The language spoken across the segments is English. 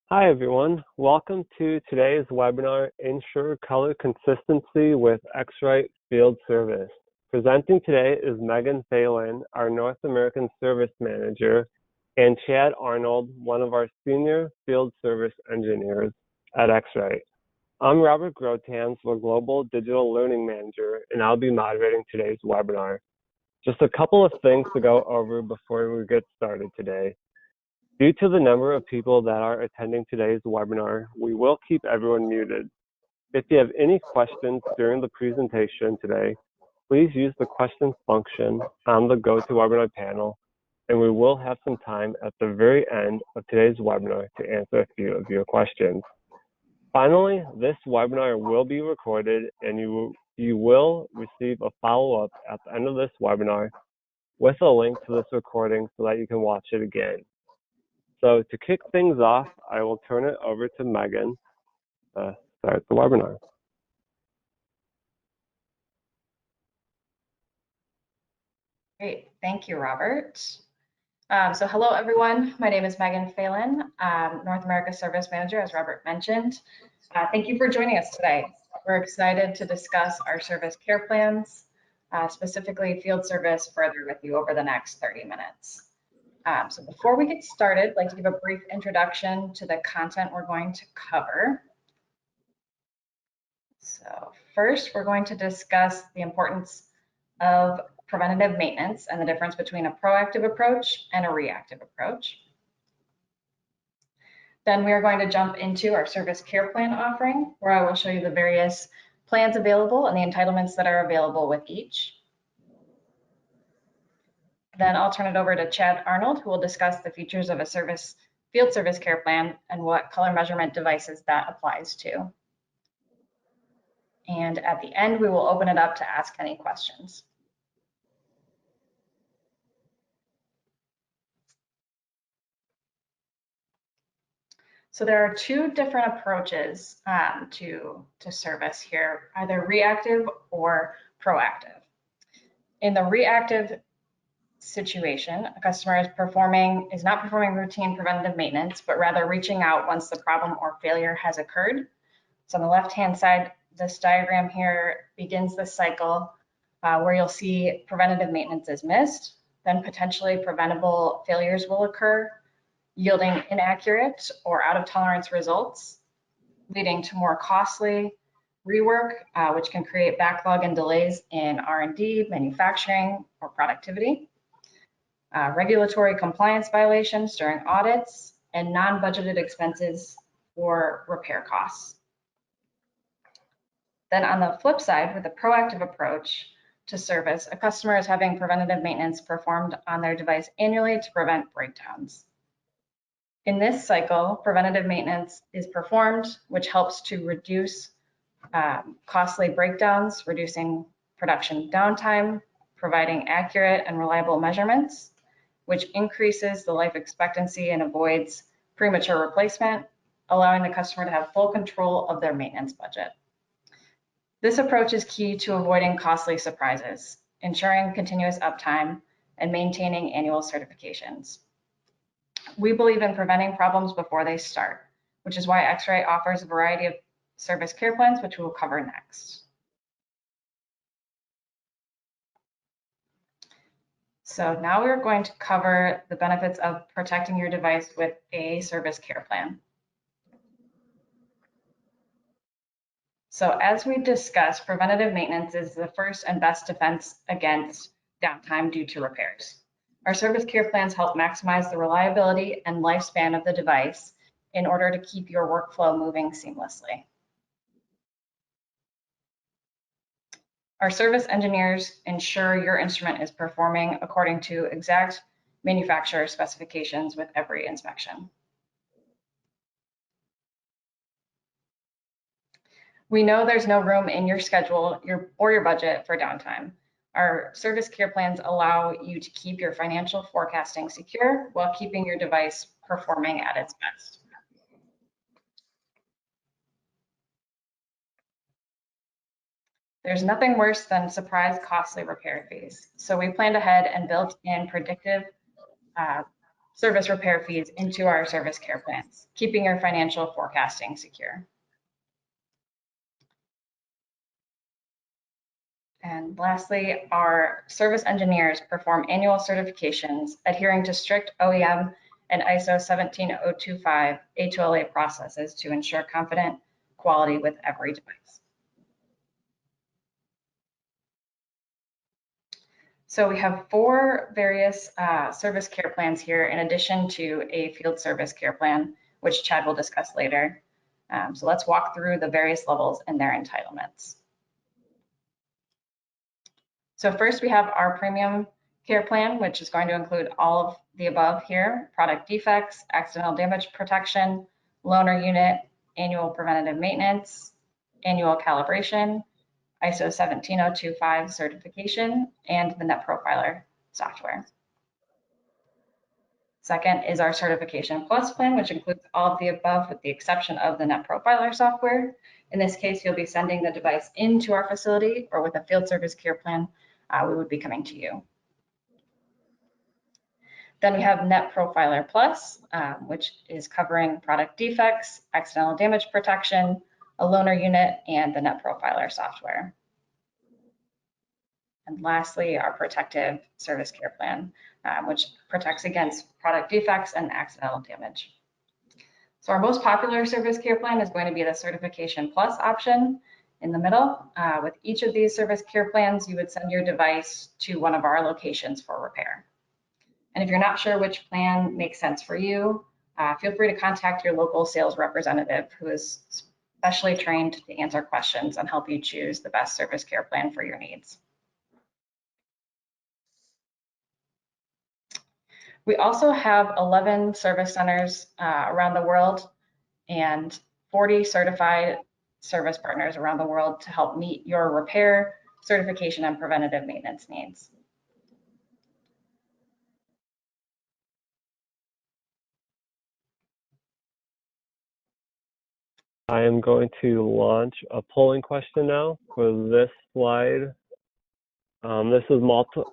Hi everyone, welcome to today's webinar, Ensure Color Consistency with X-Rite Field Service. Presenting today is Megan Phelan, our North American Service Manager, and Chad Arnold, one of our Senior Field Service Engineers at X-Rite. I'm Robert Grotans, the Global Digital Learning Manager, and I'll be moderating today's webinar. Just a couple of things to go over before we get started today. Due to the number of people that are attending today's webinar, we will keep everyone muted. If you have any questions during the presentation today, please use the questions function on the GoToWebinar panel, and we will have some time at the very end of today's webinar to answer a few of your questions. Finally, this webinar will be recorded, and you will receive a follow-up at the end of this webinar with a link to this recording so that you can watch it again. So to kick things off, I will turn it over to Megan to start the webinar. Great, thank you, Robert. So hello, everyone. My name is Megan Phelan, North America Service Manager, as Robert mentioned. Thank you for joining us today. We're excited to discuss our service care plans, specifically field service, further with you over the next 30 minutes. So before we get started, I'd like to give a brief introduction to the content we're going to cover. So first, we're going to discuss the importance of preventative maintenance and the difference between a proactive approach and a reactive approach. Then we are going to jump into our service care plan offering, where I will show you the various plans available and the entitlements that are available with each. Then I'll turn it over to Chad Arnold, who will discuss the features of a field service care plan and what color measurement devices that applies to. And at the end, we will open it up to ask any questions. So there are two different approaches to service here, either reactive or proactive. In the reactive situation, a customer is not performing routine preventative maintenance, but rather reaching out once the problem or failure has occurred. So on the left-hand side, this diagram here begins the cycle where you'll see preventative maintenance is missed, then potentially preventable failures will occur, yielding inaccurate or out of tolerance results, leading to more costly rework, which can create backlog and delays in R&D, manufacturing, or productivity. Regulatory compliance violations during audits, and non-budgeted expenses for repair costs. Then on the flip side, with a proactive approach to service, a customer is having preventative maintenance performed on their device annually to prevent breakdowns. In this cycle, preventative maintenance is performed, which helps to reduce costly breakdowns, reducing production downtime, providing accurate and reliable measurements, which increases the life expectancy and avoids premature replacement, allowing the customer to have full control of their maintenance budget. This approach is key to avoiding costly surprises, ensuring continuous uptime, and maintaining annual certifications. We believe in preventing problems before they start, which is why X-Rite offers a variety of service care plans, which we will cover next. So now we're going to cover the benefits of protecting your device with a service care plan. So as we discussed, preventative maintenance is the first and best defense against downtime due to repairs. Our service care plans help maximize the reliability and lifespan of the device in order to keep your workflow moving seamlessly. Our service engineers ensure your instrument is performing according to exact manufacturer specifications with every inspection. We know there's no room in your schedule or your budget for downtime. Our service care plans allow you to keep your financial forecasting secure while keeping your device performing at its best. There's nothing worse than surprise costly repair fees. So we planned ahead and built in predictive service repair fees into our service care plans, keeping your financial forecasting secure. And lastly, our service engineers perform annual certifications adhering to strict OEM and ISO 17025 A2LA processes to ensure confident quality with every device. So we have 4 various service care plans here in addition to a field service care plan, which Chad will discuss later. So let's walk through the various levels and their entitlements. So first we have our premium care plan, which is going to include all of the above here: product defects, accidental damage protection, loaner unit, annual preventative maintenance, annual calibration, ISO 17025 certification, and the Net Profiler software. Second is our Certification Plus plan, which includes all of the above with the exception of the Net Profiler software. In this case, you'll be sending the device into our facility, or with a field service care plan, we would be coming to you. Then we have Net Profiler Plus, which is covering product defects, accidental damage protection, a loaner unit, and the Net Profiler software. And lastly, our Protective Service Care Plan, which protects against product defects and accidental damage. So our most popular service care plan is going to be the Certification Plus option in the middle. With each of these service care plans, you would send your device to one of our locations for repair. And if you're not sure which plan makes sense for you, feel free to contact your local sales representative who is specially trained to answer questions and help you choose the best service care plan for your needs. We also have 11 service centers around the world and 40 certified service partners around the world to help meet your repair, certification, and preventative maintenance needs. I am going to launch a polling question now for this slide. This is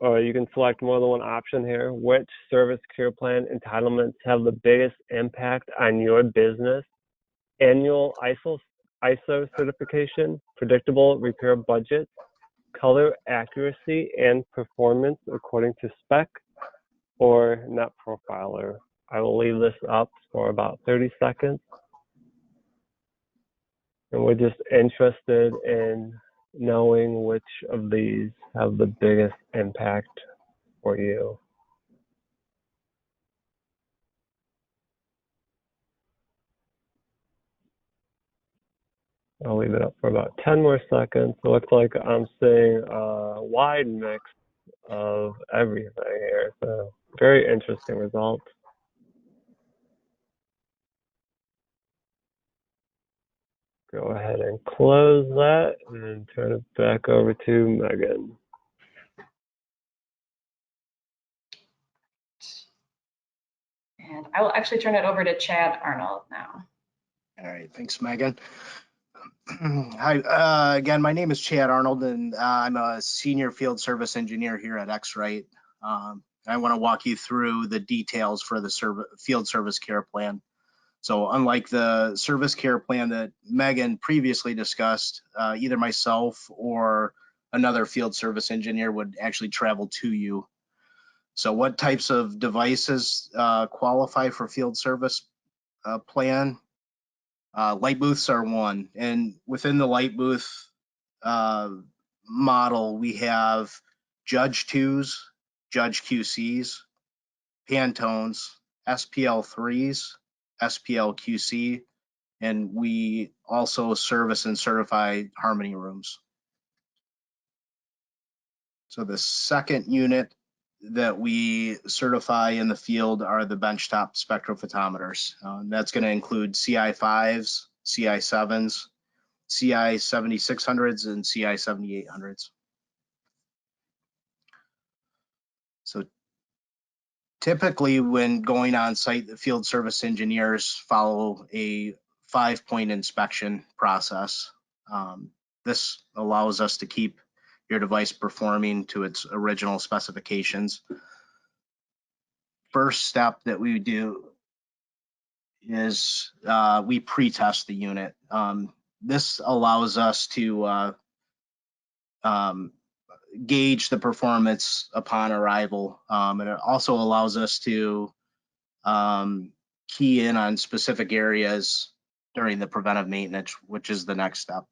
or you can select more than one option here. Which service care plan entitlements have the biggest impact on your business? Annual ISO certification, predictable repair budgets, color accuracy and performance according to spec, or Net Profiler? I will leave this up for about 30 seconds. And we're just interested in knowing which of these have the biggest impact for you. I'll leave it up for about 10 more seconds. It looks like I'm seeing a wide mix of everything here. So very interesting results. Go ahead and close that and turn it back over to Megan. And I will actually turn it over to Chad Arnold now. All right, thanks, Megan. Hi, again, my name is Chad Arnold, and I'm a senior field service engineer here at X-Rite. I want to walk you through the details for the field service care plan. So unlike the service care plan that Megan previously discussed, either myself or another field service engineer would actually travel to you. So what types of devices qualify for field service plan? Light booths are one, and within the light booth model, we have Judge 2s, Judge QCs, Pantones, SPL 3s, SPL QC, and we also service and certify Harmony rooms. So the second unit that we certify in the field are the Benchtop Spectrophotometers. That's going to include CI5s, CI7s, CI7600s, and CI7800s. So typically when going on site, the field service engineers follow a 5-point inspection process. This allows us to keep your device performing to its original specifications. first step that we do is we pre-test the unit. This allows us to gauge the performance upon arrival, and it also allows us to key in on specific areas during the preventive maintenance, which is the next step.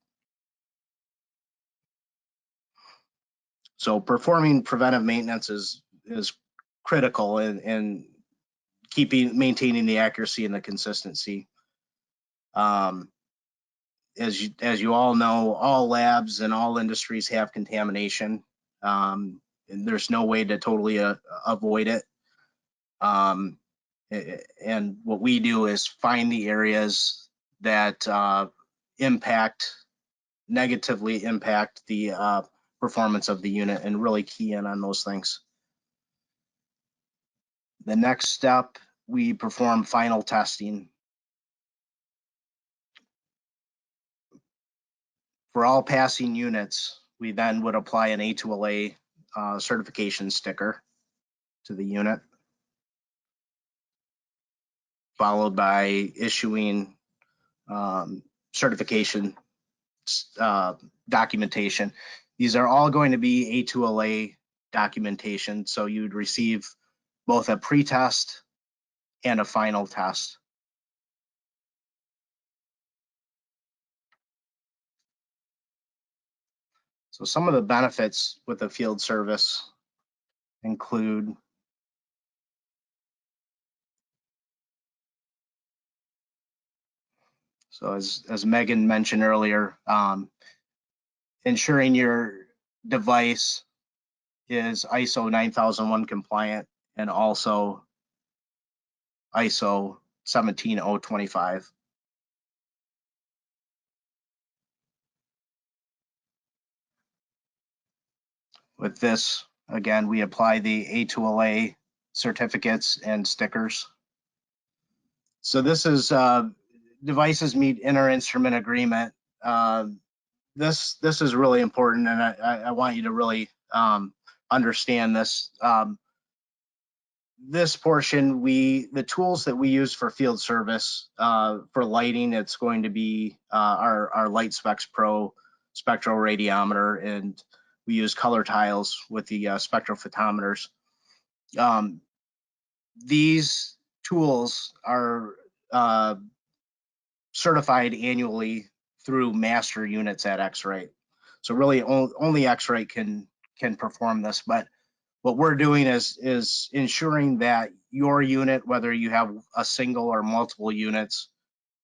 So performing preventive maintenance is critical in maintaining the accuracy and the consistency. As you all know, all labs and all industries have contamination, and there's no way to totally avoid it. And what we do is find the areas that negatively impact the performance of the unit and really key in on those things. The next step, we perform final testing. For all passing units, we then would apply an A2LA certification sticker to the unit, followed by issuing certification documentation. These are all going to be A2LA documentation, so you'd receive both a pre-test and a final test. So some of the benefits with the field service include as Megan mentioned earlier, ensuring your device is ISO 9001 compliant and also ISO 17025. With this, again, we apply the A2LA certificates and stickers. So this is devices meet inter-instrument agreement. This is really important, and I want you to really understand this. This portion, the tools that we use for field service for lighting, it's going to be our Light Specs Pro spectroradiometer, and we use color tiles with the spectrophotometers. These tools are certified annually through master units at X-Rite. So really only X-Rite can perform this, but what we're doing is ensuring that your unit, whether you have a single or multiple units,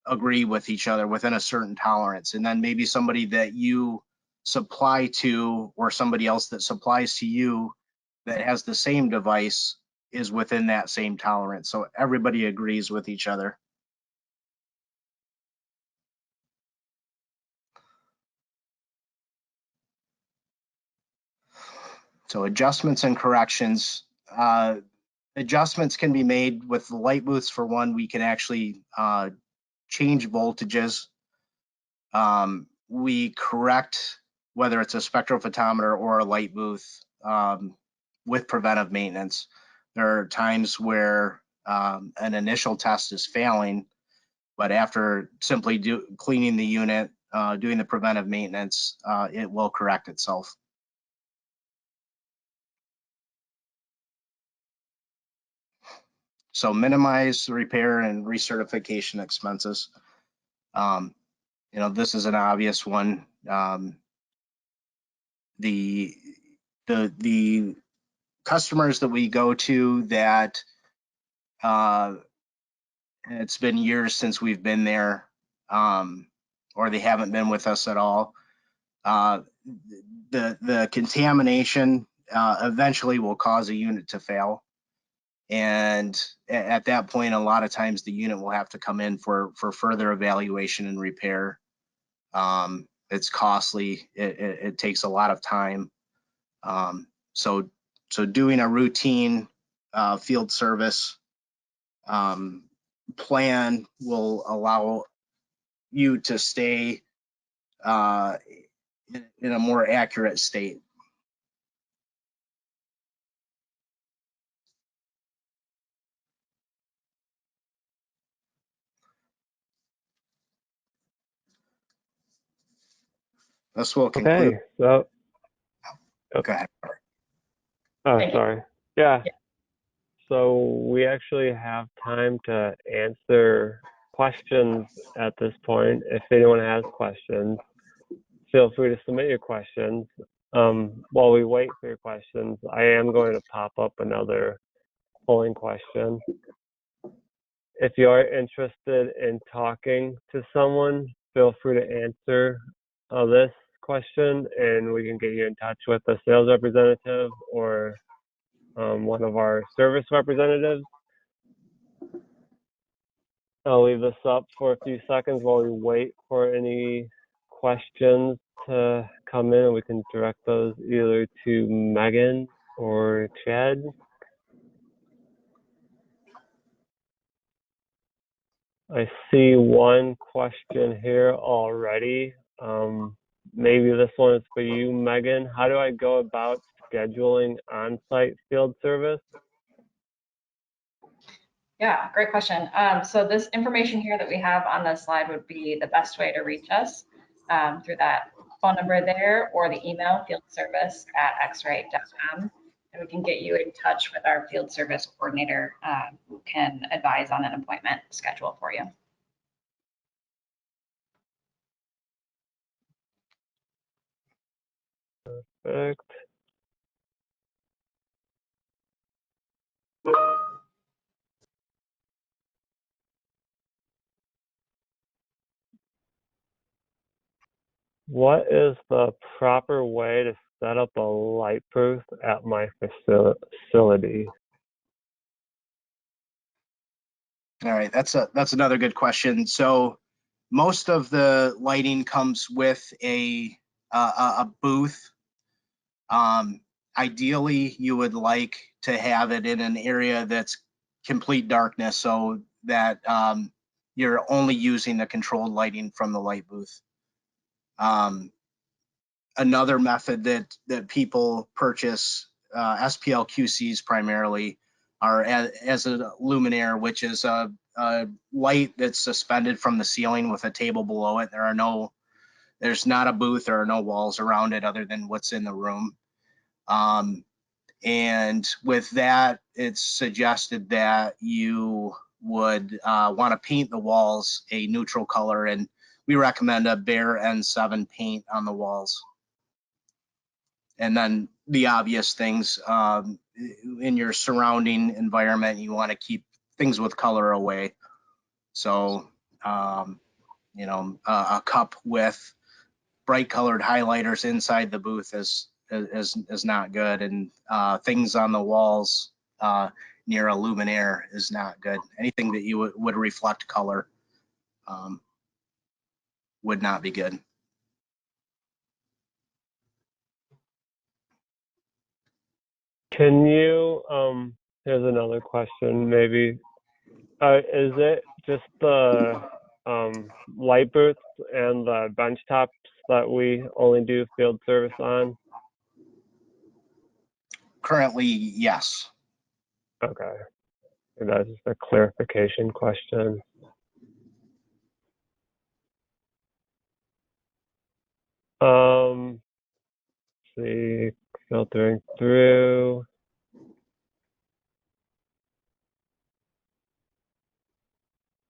agree with each other within a certain tolerance. And then maybe somebody that you supply to or somebody else that supplies to you that has the same device is within that same tolerance. So everybody agrees with each other. So adjustments and corrections. Adjustments can be made with the light booths. For one, we can actually change voltages. We correct whether it's a spectrophotometer or a light booth with preventive maintenance. There are times where an initial test is failing, but after simply cleaning the unit, doing the preventive maintenance, it will correct itself. So minimize repair and recertification expenses. This is an obvious one. The customers that we go to that it's been years since we've been there, or they haven't been with us at all, the contamination eventually will cause a unit to fail. And at that point, a lot of times the unit will have to come in for further evaluation and repair. It's costly. It takes a lot of time. So doing a routine field service plan will allow you to stay in a more accurate state. This will conclude. Okay, so, Go ahead. oh, Thank you. sorry. Yeah, Yeah. so we actually have time to answer questions at this point. If anyone has questions, feel free to submit your questions. While we wait for your questions, I am going to pop up another polling question. If you are interested in talking to someone, feel free to answer this question and we can get you in touch with a sales representative or one of our service representatives. I'll leave this up for a few seconds while we wait for any questions to come in, and we can direct those either to Megan or Chad. I see one question here already. Maybe this one is for you, Megan. How do I go about scheduling on-site field service? Yeah, great question. So this information here that we have on this slide would be the best way to reach us through that phone number there or the email fieldservice@xrite.com. And we can get you in touch with our field service coordinator who can advise on an appointment schedule for you. Perfect. What is the proper way to set up a light booth at my facility? All right, that's another good question. So most of the lighting comes with a booth. Ideally, you would like to have it in an area that's complete darkness so that you're only using the controlled lighting from the light booth. Another method that people purchase SPL QCs primarily are as a luminaire, which is a light that's suspended from the ceiling with a table below it. There's not a booth, there are no walls around it other than what's in the room. And with that, it's suggested that you would want to paint the walls a neutral color, and we recommend a Behr N7 paint on the walls. And then the obvious things in your surrounding environment, you want to keep things with color away. So, a cup with bright colored highlighters inside the booth is not good, and things on the walls near a luminaire is not good. Anything that you would reflect color would not be good. Can you, here's another question maybe. Is it just the light booths and the benchtops that we only do field service on? Currently, yes. Okay, that's just a clarification question. See, filtering through.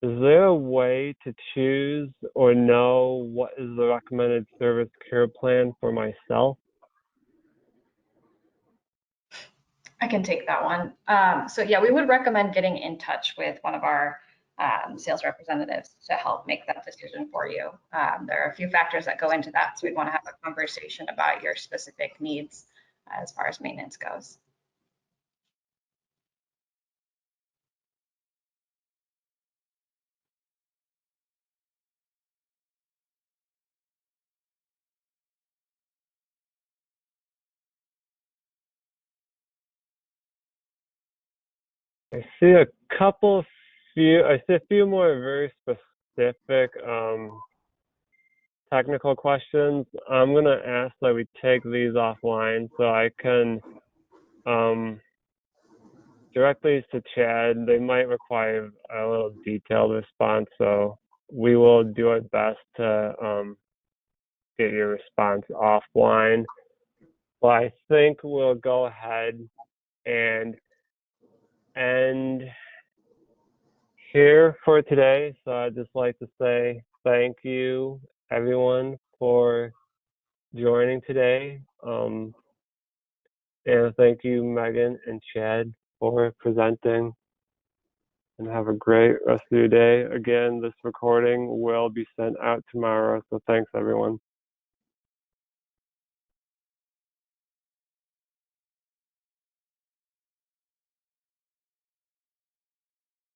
Is there a way to choose or know what is the recommended service care plan for myself? I can take that one. So yeah, we would recommend getting in touch with one of our sales representatives to help make that decision for you. There are a few factors that go into that, so we'd want to have a conversation about your specific needs as far as maintenance goes. I see a few more very specific technical questions. I'm gonna ask that we take these offline so I can direct these to Chad. They might require a little detailed response, so we will do our best to get your response offline. But I think we'll go ahead and end here for today. So I'd just like to say thank you, everyone, for joining today. And thank you, Megan and Chad, for presenting. And have a great rest of your day. Again, this recording will be sent out tomorrow. So thanks, everyone.